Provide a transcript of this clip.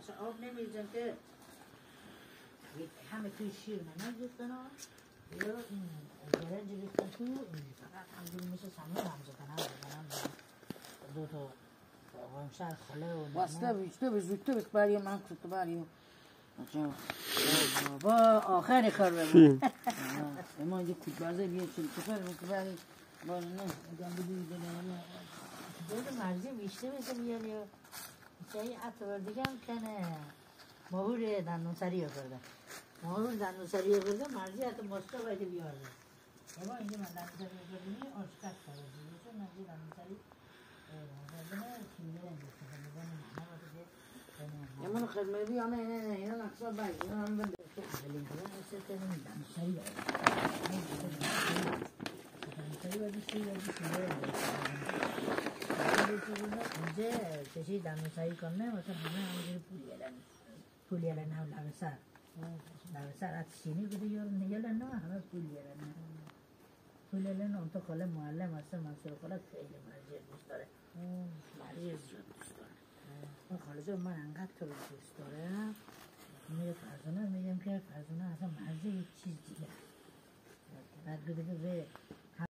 اصلا آب نمیریزن که همه توی شیر نمیریزن یا این برنج ریختن تو فقط همجوری مثل سمه همزدن هم دو تا غمشر خاله و واسطه برای من کت برای با آخری کار بمون اما یه کت برزه بیه چل کفر مکبری باز نه اگه بدوی دنیا دو مرزی بیشته بسه بیاری و چایی عطور دیگه هم کنه ماهور دندون رو کرده ماهور دندون رو کرده مرزی حتی ماستا باید بیارده اما اینجا من دندون سری رو کردنی آشکت کرده چون مرزی دندون سری اما خدمه بی آنه اینا نقصا باید اینا هم بنده اولین کلا اصلا کنه دندون سری اینجا کسی دندونسری کنه مثلا همه همونجوری پول یلن هم لبسر اتشینی بده یلن نه همه پول یلن اون تو خاله معلم هستن منصور خاله خیلی مرجع دوست داره مرجع زیاد دوست داره اون خاله جو من انقدر تو دوست داره میگه فرزانه میگم که فرزانه اصلا مرجع یک چیز دیگه بعد بده به